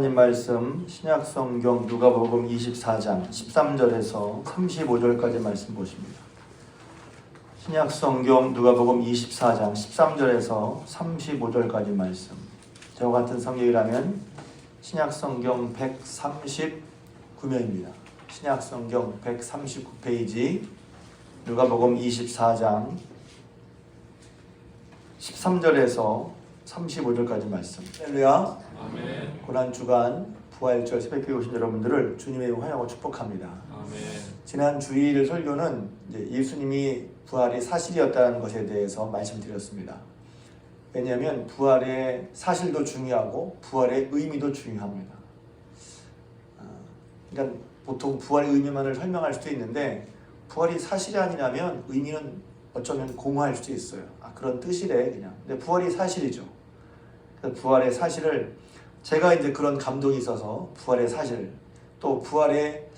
하나님 말씀 신약성경 누가복음 24장 13절에서 35절까지 말씀 보십니다. 신약성경 누가복음 24장 13절에서 35절까지 말씀. 저와 같은 성경이라면 신약성경 139면입니다. 신약성경 139페이지 누가복음 24장 13절에서 35절까지 말씀. 할렐루야. 아멘. 고난주간 부활절 새벽기에 오신 여러분들을 주님의 이름으로 환영하고 축복합니다. 아멘. 지난 주일 설교는 이제 예수님이 부활이 사실이었다는 것에 대해서 말씀드렸습니다. 왜냐하면 부활의 사실도 중요하고 부활의 의미도 중요합니다. 그러니까 보통 부활의 의미만을 설명할 수도 있는데 부활이 사실이 아니라면 의미는 어쩌면 공허할 수도 있어요. 그런 뜻이래 그냥. 근데 부활이 사실이죠. 그래서 부활의 사실을 제가 이제 그런 감동이 있어서 부활의 사실 또 부활이 왜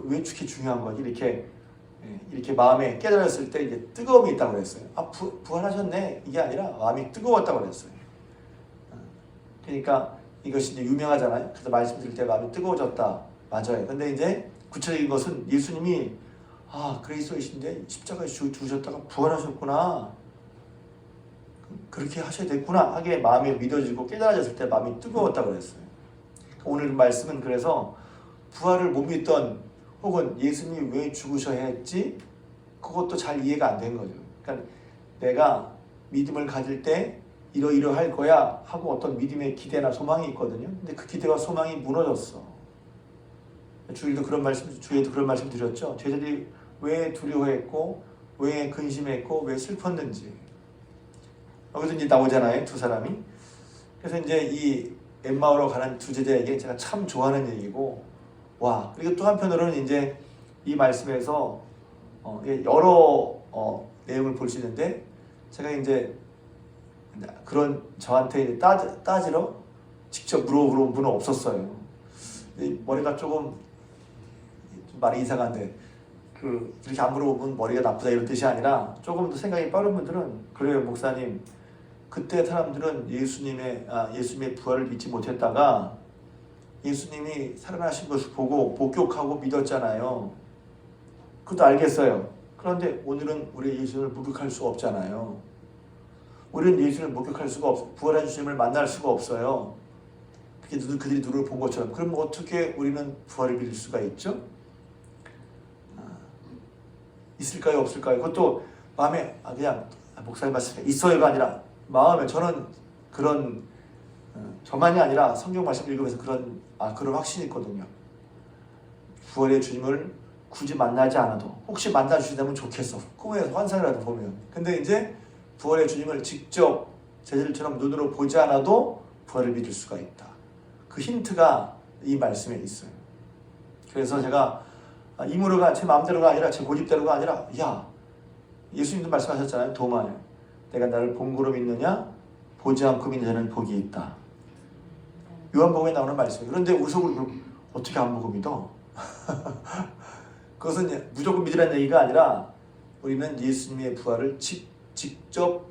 이렇게 중요한 거지 이렇게 마음에 깨달았을 때 이제 뜨거움이 있다고 그랬어요. 부활하셨네 이게 아니라 마음이 뜨거웠다고 그랬어요. 그러니까 이것이 이제 유명하잖아요. 그래서 말씀 드릴 때 마음이 뜨거워졌다. 맞아요. 근데 이제 구체적인 것은 예수님이 그리스도이신데 십자가에 죽으셨다가 부활하셨구나. 그렇게 하셔야 됐구나 하게 마음이 믿어지고 깨달아졌을 때 마음이 뜨거웠다고 그랬어요. 오늘 말씀은 그래서 부활을 못 믿던 혹은 예수님이 왜 죽으셔야 했지? 그것도 잘 이해가 안 된 거죠. 그러니까 내가 믿음을 가질 때 이러이러할 거야 하고 어떤 믿음의 기대나 소망이 있거든요. 근데 그 기대와 소망이 무너졌어. 주일도 그런 말씀 드렸죠. 제자들이 왜 두려워했고 왜 근심했고 왜 슬펐는지 여기서 이제 나오잖아요. 두 사람이. 그래서 이제 이 엠마오로 가는 두 제자에게 제가 참 좋아하는 얘기고 그리고 또 한편으로는 이제 이 말씀에서 여러 내용을 볼 수 있는데 제가 이제 그런 저한테 따지러 직접 물어볼 분은 없었어요. 머리가 조금 말이 이상한데 그렇게 안 물어보면 머리가 나쁘다 이런 뜻이 아니라 조금 더 생각이 빠른 분들은 그래요 목사님 그때 사람들은 예수님의 부활을 믿지 못했다가 예수님이 살아나신 것을 보고 목격하고 믿었잖아요. 그것도 알겠어요. 그런데 오늘은 우리 예수님을 목격할 수가 없잖아요. 우리는 예수님을 목격할 수가 없어요. 부활한 주님을 만날 수가 없어요. 그들이 눈을 본 것처럼. 그럼 어떻게 우리는 부활을 믿을 수가 있죠? 있을까요? 없을까요? 그것도 마음에 그냥 목사님 말씀에 있어요가 아니라 마음에 저는 그런 저만이 아니라 성경 말씀 읽으면서 그런 확신이 있거든요. 부활의 주님을 굳이 만나지 않아도 혹시 만나 주신다면 좋겠어. 꿈에서 환상이라도 보면. 근데 이제 부활의 주님을 직접 제자들처럼 눈으로 보지 않아도 부활을 믿을 수가 있다. 그 힌트가 이 말씀에 있어요. 그래서 제가 임으로가 제 마음대로가 아니라 제 고집대로가 아니라 예수님도 말씀하셨잖아요. 도마에 내가 나를 본고로 믿느냐 보지 않고 믿는 자는 복이 있다. 요한복음에 나오는 말씀이에요. 그런데 우석을 어떻게 안 보고 믿어? 그것은 무조건 믿으라는 얘기가 아니라 우리는 예수님의 부활을 직접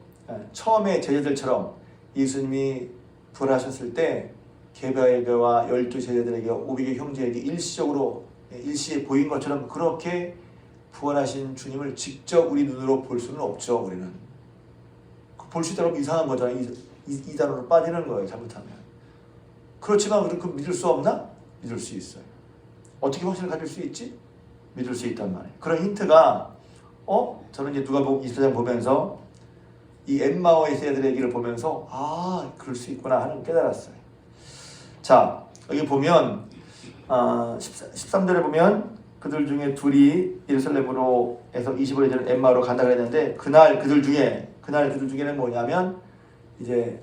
처음에 제자들처럼 예수님이 부활하셨을 때 게바에게와 12제자들에게 500의 형제에게 일시에 보인 것처럼 그렇게 부활하신 주님을 직접 우리 눈으로 볼 수는 없죠. 우리는 볼 수 있다고 이상한 거잖아요. 이 단어로 빠지는 거예요. 잘못하면. 그렇지만 우리는 그 믿을 수 없나? 믿을 수 있어요. 어떻게 확신을 가질 수 있지? 믿을 수 있단 말이에요. 그런 힌트가 저는 이제 누가복음 24장 보면서 이 엠마오의 세대들의 얘기를 보면서 그럴 수 있구나 하는 깨달았어요. 자 여기 보면 13절에 보면 그들 중에 둘이 예루살렘으로 해서 25일 전에 엠마오로 간다 그랬는데 그날 그들 중에는 뭐냐면 이제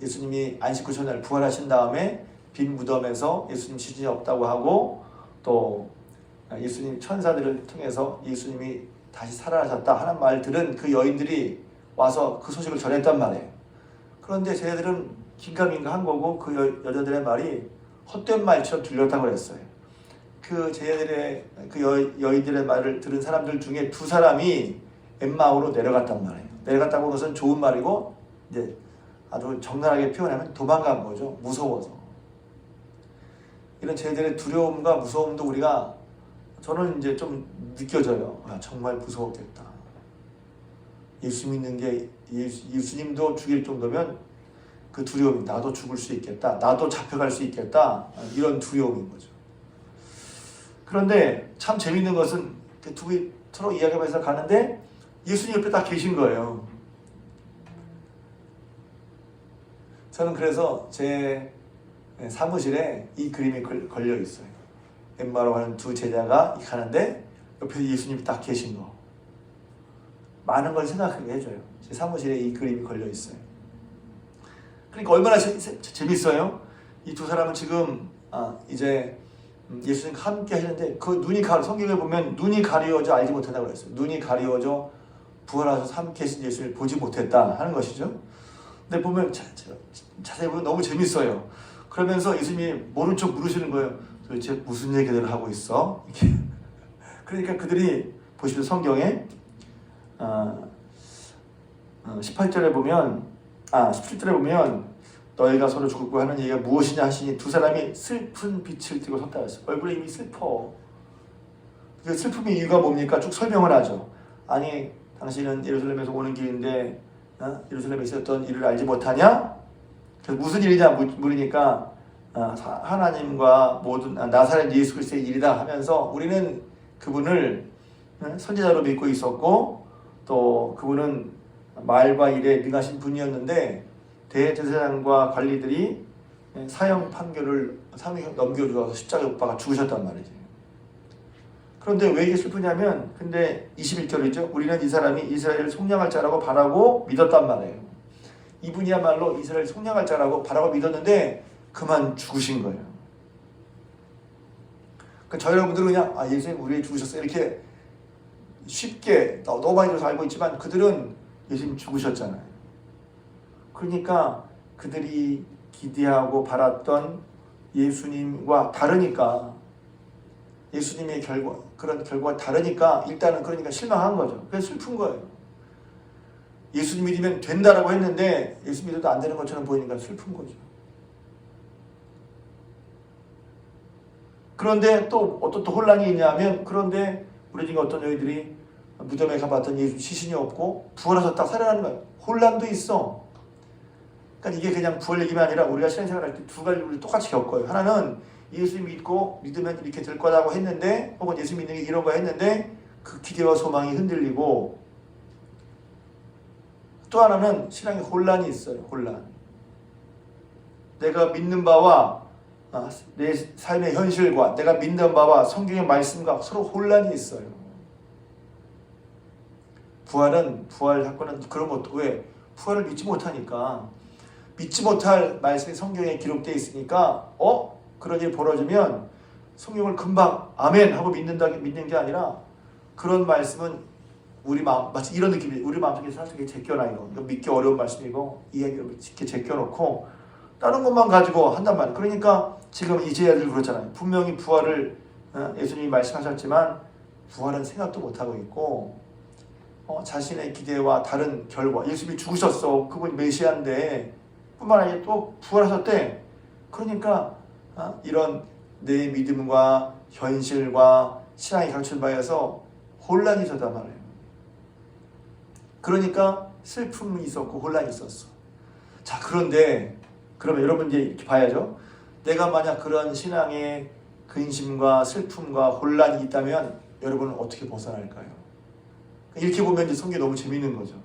예수님이 안식 후 첫날 부활하신 다음에 빈 무덤에서 예수님 시신이 없다고 하고 또 예수님 천사들을 통해서 예수님이 다시 살아나셨다 하는 말 들은 그 여인들이 와서 그 소식을 전했단 말이에요. 그런데 쟤네들은 긴가민가 한 거고 그 여자들의 말이 헛된 말처럼 들렸다고 그랬어요. 그 여인들의 말을 들은 사람들 중에 두 사람이 엠마오로 내려갔단 말이에요. 내려갔다고 그것은 좋은 말이고 이제 아주 적나라하게 표현하면 도망간 거죠. 무서워서. 이런 저희들의 두려움과 무서움도 우리가 저는 이제 좀 느껴져요. 아, 정말 무서웠겠다. 예수 믿는 게 예수님도 죽일 정도면 그 두려움이 나도 죽을 수 있겠다. 나도 잡혀갈 수 있겠다. 이런 두려움인 거죠. 그런데 참 재밌는 것은 두 분이 서로 이야기하면서 가는데 예수님 옆에 딱 계신 거예요. 저는 그래서 제 사무실에 이 그림이 걸려 있어요. 엠마라고 하는 두 제자가 가는데 옆에 예수님이 딱 계신 거. 많은 걸 생각하게 해줘요. 제 사무실에 이 그림이 걸려 있어요. 그러니까 얼마나 재밌어요? 이 두 사람은 지금 이제 예수님과 함께 하는데 그 눈이 성경에 보면 눈이 가리워져 알지 못한다고 그랬어요. 눈이 가리워져 부활하셔서 함께 하신 예수님을 보지 못했다 하는 것이죠. 근데 보면 자세히 보면 너무 재밌어요. 그러면서 예수님이 모른 척 물으시는 거예요. 도대체 무슨 얘기들을 하고 있어? 이렇게. 그러니까 그들이 보시면 성경에 18절에 보면 17절에 보면 너희가 서로 죽고 하는 얘기가 무엇이냐 하시니 두 사람이 슬픈 빛을 띠고 섰다 했어요. 얼굴에 이미 슬퍼. 그 슬픔의 이유가 뭡니까? 쭉 설명을 하죠. 아니 당신은 예루살렘에서 오는 길인데 예루살렘에 있었던 일을 알지 못하냐? 그래서 무슨 일이냐 물으니까 하나님과 모든 나사렛 예수 그리스도의 일이다 하면서 우리는 그분을 선지자로 믿고 있었고 또 그분은 말과 일에 능하신 분이었는데 대제사장과 관리들이 사형 판결을 넘겨주어서 십자가에 못 박아 죽으셨단 말이죠. 그런데 왜 이게 슬프냐면 근데 21절이죠. 우리는 이 사람이 이스라엘을 속량할 자라고 바라고 믿었단 말이에요. 이분이야말로 이스라엘을 속량할 자라고 바라고 믿었는데 그만 죽으신 거예요. 그러니까 저희 여러분들은 그냥 예수님 우리 죽으셨어요 이렇게 쉽게 너무 많이 들어서 알고 있지만 그들은 예수님 죽으셨잖아요. 그러니까 그들이 기대하고 바랐던 예수님과 다르니까 예수님의 그런 결과가 다르니까 일단은 그러니까 실망한 거죠. 그래서 슬픈 거예요. 예수님 믿으면 된다라고 했는데 예수 믿어도 안 되는 것처럼 보이니까 슬픈 거죠. 그런데 또 어떤 또 혼란이 있냐면 그런데 우리 중에 어떤 여인들이 무덤에 가봤더니 예수 시신이 없고 부활하셨다 살아나는 거예요. 혼란도 있어. 그러니까 이게 그냥 부활 얘기만 아니라 우리가 신앙생활할 때 두 가지를 우리 똑같이 겪어요. 하나는 예수 믿고 믿으면 이렇게 될 거라고 했는데 혹은 예수 믿는 게 이런 거 했는데 그 기대와 소망이 흔들리고 또 하나는 신앙에 혼란이 있어요. 혼란. 내가 믿는 바와 내 삶의 현실과 내가 믿는 바와 성경의 말씀과 서로 혼란이 있어요. 부활 사건은 그런 것도 왜? 부활을 믿지 못하니까 믿지 못할 말씀이 성경에 기록되어 있으니까 그런 일이 벌어지면 성경을 금방 아멘 하고 믿는 게 아니라 그런 말씀은 우리 마음 마치 이런 느낌이 우리 마음속에 살짝 제껴놔 이거 믿기 어려운 말씀이고 이야기를 이렇게 제껴놓고 다른 것만 가지고 한단 말이에요. 그러니까 지금 이제야들 그렇잖아요. 분명히 부활을 예수님이 말씀하셨지만 부활은 생각도 못하고 있고 자신의 기대와 다른 결과 예수님이 죽으셨어. 그분이 메시아인데 뿐만 아니라 또 부활하셨대. 그러니까 이런 내 믿음과 현실과 신앙이 가르치는 바에서 혼란이 있었단 말이에요. 그러니까 슬픔이 있었고 혼란이 있었어. 자 그런데 그러면 여러분 이제 이렇게 봐야죠. 내가 만약 그런 신앙의 근심과 슬픔과 혼란이 있다면 여러분은 어떻게 벗어날까요? 이렇게 보면 이제 성경이 너무 재미있는 거죠.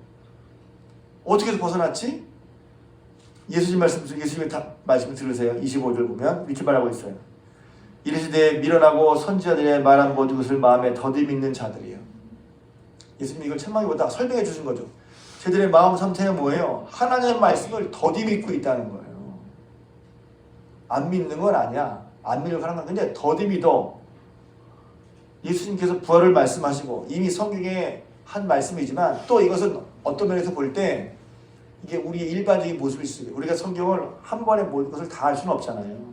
어떻게 해서 벗어났지? 예수님 예수님의 말씀을 들으세요. 25절 보면 이렇게 말하고 있어요. 이르시되 미련하고 선지자들의 말한 모든 것을 마음에 더디 믿는 자들이요. 예수님이 이걸 책망이보다 설명해 주신 거죠. 저들의 마음 상태는 뭐예요? 하나님의 말씀을 더디 믿고 있다는 거예요. 안 믿는 건 아니야. 안 믿으려고 하는 건 근데 더디 믿어. 예수님께서 부활을 말씀하시고 이미 성경에 한 말씀이지만 또 이것은 어떤 면에서 볼 때 이게 우리의 일반적인 모습일 수 있어요. 우리가 성경을 한 번에 모든 것을 다 알 수는 없잖아요.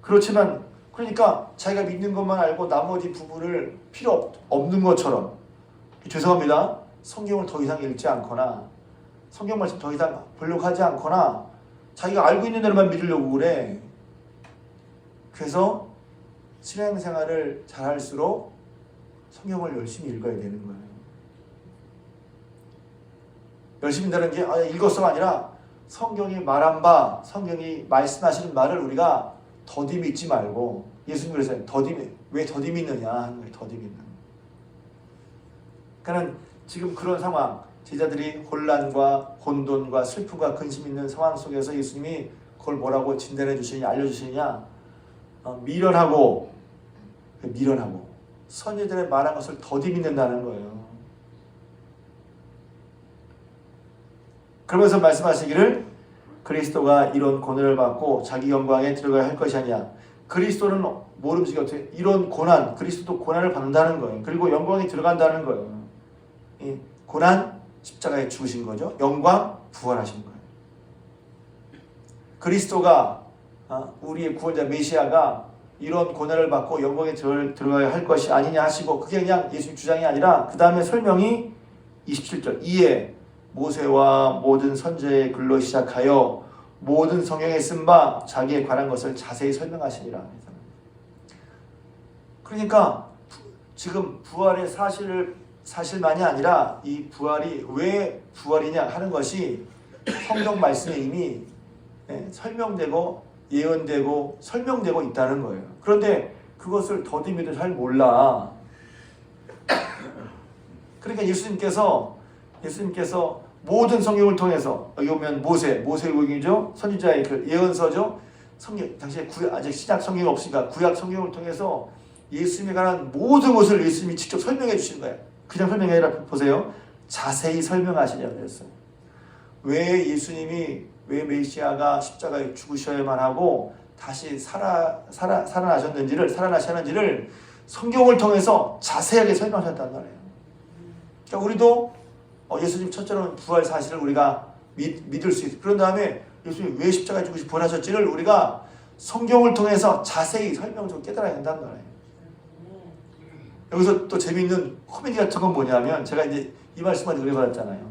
그렇지만 그러니까 자기가 믿는 것만 알고 나머지 부분을 필요 없는 것처럼 죄송합니다. 성경을 더 이상 읽지 않거나 성경 말씀 더 이상 보려고 하지 않거나 자기가 알고 있는 대로만 믿으려고 그래. 그래서 신앙생활을 잘할수록 성경을 열심히 읽어야 되는 거예요. 열심히 읽는다는 게 읽었어가 아니라 성경이 말한 바, 성경이 말씀하시는 말을 우리가 더디 믿지 말고, 예수님 그랬어요. 왜 더디 믿느냐 하는 거예요. 더디 믿는. 그러니까 지금 그런 상황, 제자들이 혼란과 혼돈과 슬픔과 근심 있는 상황 속에서 예수님이 그걸 뭐라고 진단해 주시느냐, 알려주시느냐, 미련하고 선지자들의 말한 것을 더디 믿는다는 거예요. 그러면서 말씀하시기를 그리스도가 이런 고난을 받고 자기 영광에 들어가야 할 것이 아니야. 그리스도는 모름지기 어떻게 이런 고난, 그리스도도 고난을 받는다는 거예요. 그리고 영광에 들어간다는 거예요. 이 고난, 십자가에 죽으신 거죠. 영광, 부활하신 거예요. 그리스도가 우리의 구원자 메시아가 이런 고난을 받고 영광에 들어가야 할 것이 아니냐 하시고, 그게 그냥 예수님 주장이 아니라 그 다음에 설명이 27절 이에 모세와 모든 선지자의 글로 시작하여 모든 성경에 쓴 바 자기에 관한 것을 자세히 설명하시니라. 그러니까 지금 부활의 사실만이 아니라 이 부활이 왜 부활이냐 하는 것이 성경 말씀에 이미 설명되고 예언되고 설명되고 있다는 거예요. 그런데 그것을 더듬이도 잘 몰라. 그러니까 예수님께서 모든 성경을 통해서, 여기 보면 모세의기죠, 선지자의 그 예언서죠. 성경 당시에 아직 신약 성경이 없으니까 구약 성경을 통해서 예수님에 관한 모든 것을 예수님이 직접 설명해 주신 거예요. 그냥 설명이 아니라 보세요. 자세히 설명하시냐고 그랬어요. 왜 메시아가 십자가에 죽으셔야만 하고 다시 살아나셨는지를 성경을 통해서 자세하게 설명하셨단 말이에요. 그러니까 우리도 예수님 첫째로는 부활 사실을 우리가 믿을 수 있어요. 그런 다음에 예수님이 왜 십자가에 죽으시고 부활하셨지를 우리가 성경을 통해서 자세히 설명적으로 깨달아야 된다는 거예요. 여기서 또 재미있는 코미디 같은 건 뭐냐면, 제가 이제 이 말씀을 은혜 받았잖아요.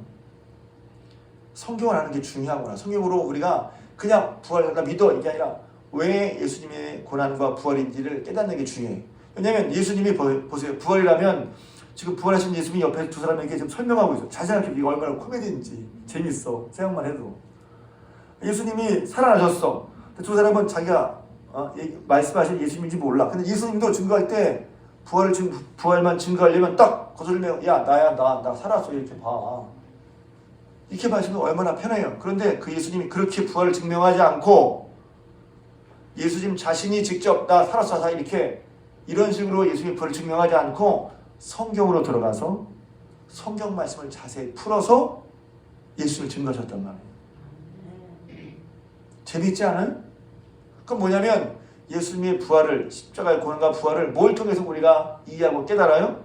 성경을 아는 게 중요하구나. 성경으로 우리가 그냥 부활한다 믿어 이게 아니라 왜 예수님의 고난과 부활인지를 깨닫는 게 중요해요. 왜냐하면 예수님이 보세요. 부활이라면 지금 부활하신 예수님이 옆에 두 사람에게 지금 설명하고 있어요. 잘 생각해. 이게 얼마나 코미디인지. 재밌어. 생각만 해도. 예수님이 살아나셨어. 두 사람은 자기가 말씀하신 예수님인지 몰라. 근데 예수님도 증거할 때 부활만 증거하려면 딱 거슬리면 야 나야 나 살았어 이렇게 봐. 이렇게 봐주면 얼마나 편해요. 그런데 그 예수님이 그렇게 부활을 증명하지 않고 예수님 자신이 직접 나 살았어 이렇게 이런 식으로 예수님의 부활을 증명하지 않고 성경으로 들어가서 성경 말씀을 자세히 풀어서 예수님을 증거하셨단 말이에요. 재밌지 않아요? 그건 뭐냐면 예수님의 부활을, 십자가의 고난과 부활을 뭘 통해서 우리가 이해하고 깨달아요?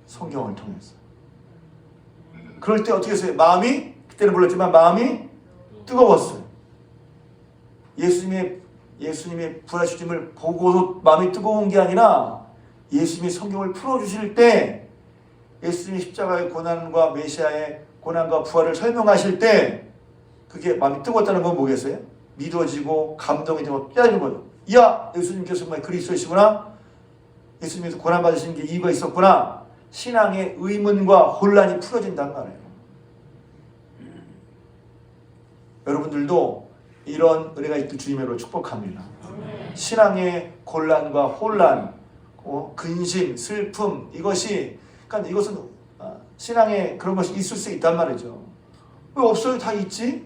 성경을 통해서. 그럴 때 어떻게 했어요? 마음이, 그때는 몰랐지만 마음이 뜨거웠어요. 예수님의 부활하심을 보고서 마음이 뜨거운 게 아니라 예수님이 성경을 풀어주실 때, 예수님이 십자가의 고난과 메시아의 고난과 부활을 설명하실 때 그게 마음이 뜨거웠다는 건 뭐겠어요? 믿어지고 감동이 되고 깨닫는 거죠. 야, 예수님께서 정말 그리스도이시구나. 예수님께서 고난받으신 게 이유가 있었구나. 신앙의 의문과 혼란이 풀어진다는 말이에요. 여러분들도 이런 은혜가 있길 주님으로 축복합니다. 신앙의 곤란과 혼란, 근심, 슬픔, 그러니까 이것은 신앙에 그런 것이 있을 수 있단 말이죠. 왜 없어요? 다 있지?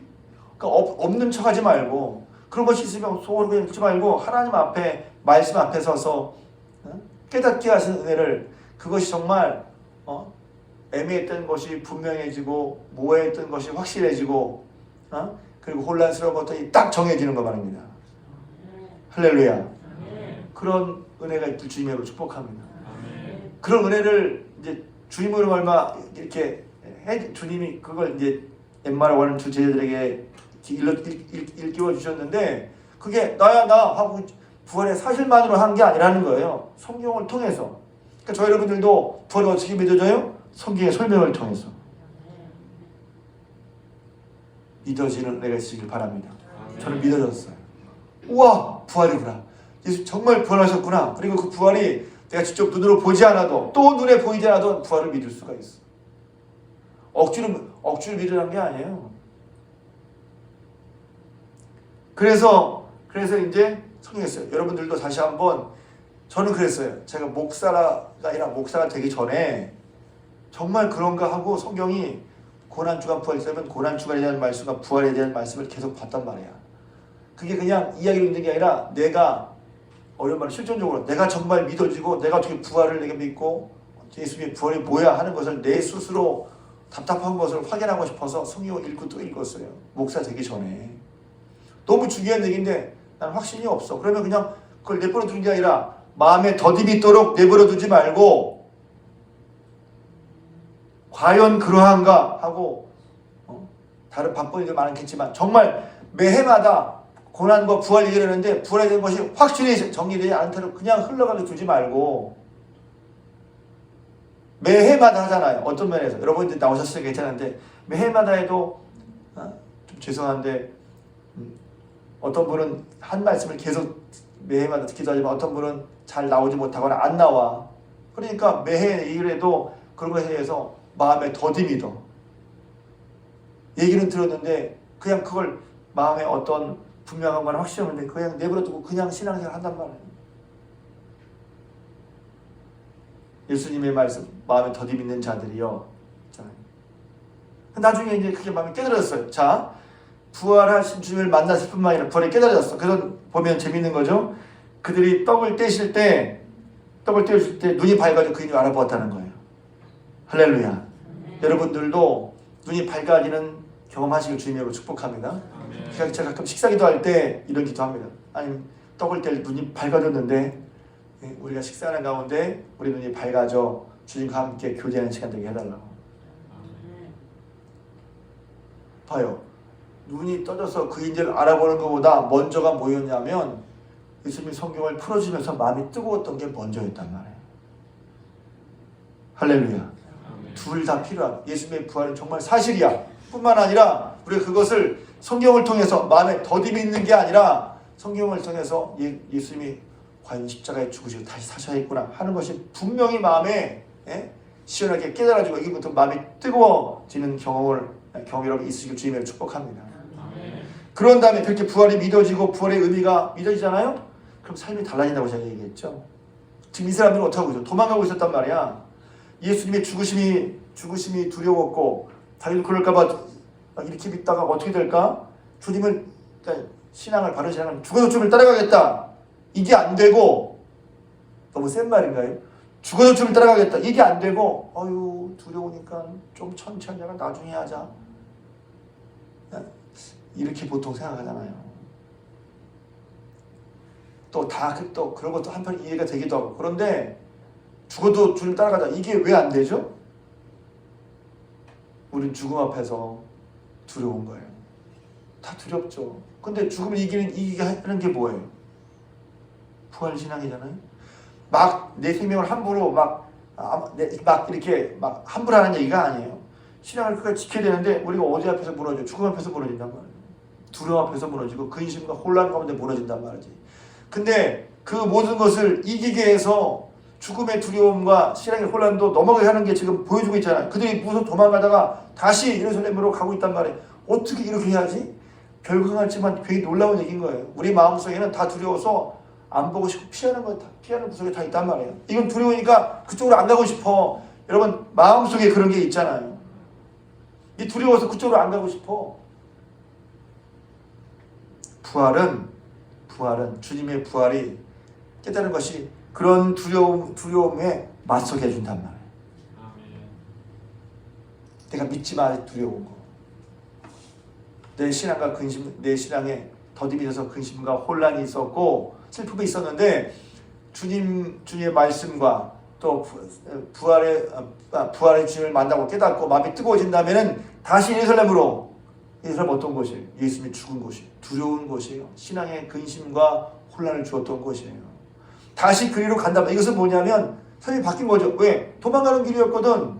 그러니까 없는 척하지 말고, 그런 것이 있으면 속으로 읽지 말고 하나님 앞에, 말씀 앞에 서서 깨닫게 하시는 은혜를, 그것이 정말 애매했던 것이 분명해지고 모호했던 것이 확실해지고 그리고 혼란스러운 것들이 딱 정해지는 거 말입니다. 할렐루야. 그런 은혜가 있길 주님으로 축복합니다. 그런 은혜를 이제 주님으로 얼마 이렇게 주님이 그걸 이제 엠마라고 하는 두 제자들에게 일깨워 주셨는데, 그게 나야 나 하고 부활의 사실만으로 한 게 아니라는 거예요. 성경을 통해서. 그러니까 저희 여러분들도 부활이 어떻게 믿어져요? 성경의 설명을 통해서. 믿어지는 은혜가 있으시길 바랍니다. 저는 믿어졌어요. 우와, 부활이구나. 예수 정말 부활하셨구나. 그리고 그 부활이 내가 직접 눈으로 보지 않아도 또 눈에 보이지 않아도 부활을 믿을 수가 있어. 억지로 믿으라는 게 아니에요. 그래서 이제 성경했어요. 여러분들도 다시 한번, 저는 그랬어요. 제가 목사가 아니라 목사가 되기 전에 정말 그런가 하고 성경이 고난주간 부활이라면 고난주간에 대한 말씀과 부활에 대한 말씀을 계속 봤단 말이야. 그게 그냥 이야기로 있는 게 아니라 내가, 어려운 말은 실존적으로 내가 정말 믿어지고 내가 어떻게 부활을 내가 믿고 예수님의 부활이 뭐야 하는 것을 내 스스로 답답한 것을 확인하고 싶어서 성경을 읽고 또 읽었어요. 목사 되기 전에. 너무 중요한 얘기인데 난 확신이 없어. 그러면 그냥 그걸 내버려 두는 게 아니라 마음에 더디 믿도록 내버려 두지 말고 과연 그러한가 하고 다른 방법이 많겠지만 정말 매해마다 고난과 부활 얘기를 하는데 부활에 대한 것이 확실히 정리되지 않도록 그냥 흘러가게 두지 말고 매해마다 하잖아요. 어떤 면에서 여러분들 나오셨어요. 괜찮은데 매해마다 해도 좀 죄송한데 어떤 분은 한 말씀을 계속 매해마다 듣기도 하지만 어떤 분은 잘 나오지 못하거나 안 나와. 그러니까 매해 얘기를 해도 그런 것에 대해서 마음에 더디 믿어. 얘기는 들었는데 그냥 그걸 마음에 어떤 분명한 건 확실히 없는데 그냥 내버려두고 그냥 신앙생활 한단 말이에요. 예수님의 말씀 마음에 더디 믿는 자들이요. 자, 나중에 이제 그게 마음에 깨달았어요. 자, 부활하신 주님을 만났을 뿐만 아니라 부활에 깨달았어. 그래서 보면 재밌는 거죠. 그들이 떡을 떼실 때 눈이 밝아져 그 인을 알아보았다는 거예요. 할렐루야. 여러분들도 눈이 밝아지는 경험하시길 주님으로 축복합니다. 제가 가끔 식사 기도할 때 이런 기도합니다. 아니, 떡을 뗄 눈이 밝아졌는데 우리가 식사하는 가운데 우리 눈이 밝아져 주님과 함께 교제하는 시간 되게 해달라고. 봐요. 눈이 떠져서 그 인재를 알아보는 것보다 먼저가 뭐였냐면 예수님이 성경을 풀어주면서 마음이 뜨거웠던 게 먼저였단 말이에요. 할렐루야. 둘 다 필요한, 예수님의 부활은 정말 사실이야. 뿐만 아니라 우리가 그것을 성경을 통해서 마음에 더디 믿는 게 아니라 성경을 통해서 예수님이 과연 십자가에 죽으시고 다시 사셔야겠구나 하는 것이 분명히 마음에 시원하게 깨달아지고 이것부터 마음이 뜨거워지는 경험이 있으시길 주님을 축복합니다. 그런 다음에 그렇게 부활이 믿어지고 부활의 의미가 믿어지잖아요? 그럼 삶이 달라진다고 제가 얘기했죠. 지금 이 사람들은 어떻게 하고 있어? 도망가고 있었단 말이야. 예수님의 죽으심이 두려웠고 자기도 그럴까봐 이렇게 믿다가 어떻게 될까? 주님을, 신앙을 바른 신앙을 죽어도 주님을 따라가겠다. 이게 안 되고, 너무 센 말인가요? 죽어도 주님을 따라가겠다. 이게 안 되고, 두려우니까 좀 천천히 하자. 나중에 하자. 이렇게 보통 생각하잖아요. 또 그런 것도 한편 이해가 되기도 하고. 그런데 죽어도 주님 따라가자. 이게 왜 안 되죠? 우린 죽음 앞에서 두려운 거예요. 다 두렵죠. 근데 죽음을 이기게 하는 게 뭐예요? 부활신앙이잖아요. 막 내 생명을 함부로 막 이렇게 함부로 하는 얘기가 아니에요. 신앙을 끝까지 지켜야 되는데 우리가 어디 앞에서 무너져? 죽음 앞에서 무너진단 말이에요. 두려움 앞에서 무너지고 근심과 혼란 가운데 무너진단 말이지. 근데 그 모든 것을 이기게 해서 죽음의 두려움과 신앙의 혼란도 넘어가게 하는 게 지금 보여주고 있잖아요. 그들이 무서워 도망가다가 다시 예루살렘으로 가고 있단 말이에요. 어떻게 이렇게 해야지? 별거 같지만 굉장히 놀라운 얘기인 거예요. 우리 마음속에는 다 두려워서 안 보고 싶고 피하는 거, 피하는 구석에 다 있단 말이에요. 이건 두려우니까 그쪽으로 안 가고 싶어. 여러분 마음속에 그런 게 있잖아요. 이 두려워서 그쪽으로 안 가고 싶어. 부활은 주님의 부활이 깨달은 것이 그런 두려움에 맞서게 해준단 말이에요. 내가 믿지만 두려운 거. 내 신앙과 근심, 내 신앙에 더디 믿어서 근심과 혼란이 있었고 슬픔이 있었는데 주님의 말씀과 또 부활의 주님을 만나고 깨닫고 마음이 뜨거워진다면은 다시 예루살렘 어떤 곳이에요? 예수님이 죽은 곳이에요. 두려운 곳이에요. 신앙의 근심과 혼란을 주었던 곳이에요. 다시 그리로 간다면 이것은 뭐냐면 삶이 바뀐 거죠. 왜? 도망가는 길이었거든.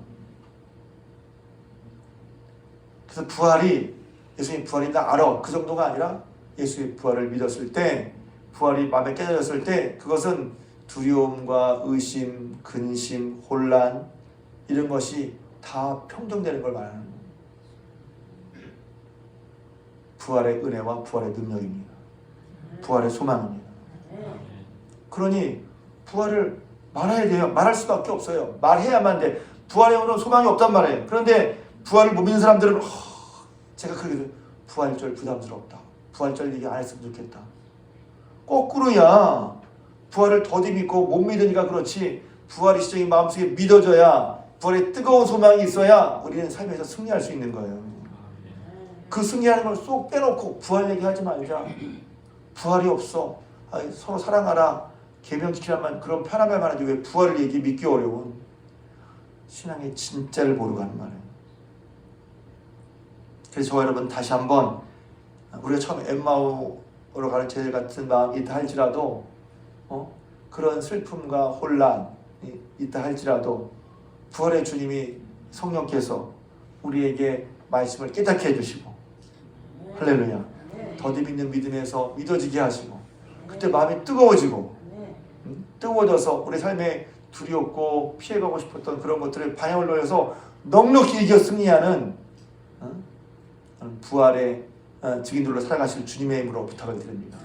그래서 부활이 예수님 부활이 나 알아. 그 정도가 아니라 예수의 부활을 믿었을 때, 부활이 마음에 깨달았을 때 그것은 두려움과 의심, 근심, 혼란 이런 것이 다 평정되는 걸 말하는 거예요. 부활의 은혜와 부활의 능력입니다. 부활의 소망입니다. 그러니 부활을 말해야 돼요. 말할 수밖에 없어요. 말해야만 돼. 부활에 오는 소망이 없단 말이에요. 그런데 부활을 못 믿는 사람들은 제가 그렇게 부활절 부담스럽다. 부활절 얘기 안 했으면 좋겠다. 거꾸로야. 부활을 더디 믿고 못 믿으니까 그렇지, 부활이 시적인 마음속에 믿어져야, 부활의 뜨거운 소망이 있어야 우리는 삶에서 승리할 수 있는 거예요. 그 승리하는 걸 쏙 빼놓고 부활 얘기하지 말자. 부활이 없어. 서로 사랑하라. 계명지키라만 그런 편한 말만 하지 왜 부활을 얘기 믿기 어려운 신앙의 진짜를 모르고 하는 말이에요. 그래서 저와 여러분 다시 한번 우리가 처음 엠마오로 가는 제자 같은 마음이 있다 할지라도 그런 슬픔과 혼란이 있다 할지라도 부활의 주님이 성령께서 우리에게 말씀을 깨닫게 해주시고 할렐루야 더디 믿는 믿음에서 믿어지게 하시고 그때 마음이 뜨거워지고 뜨거워져서 우리 삶에 두렵고 피해가고 싶었던 그런 것들을 방향을 돌려서 넉넉히 이겨 승리하는 부활의 증인들로 살아가실 주님의 이름으로 부탁을 드립니다.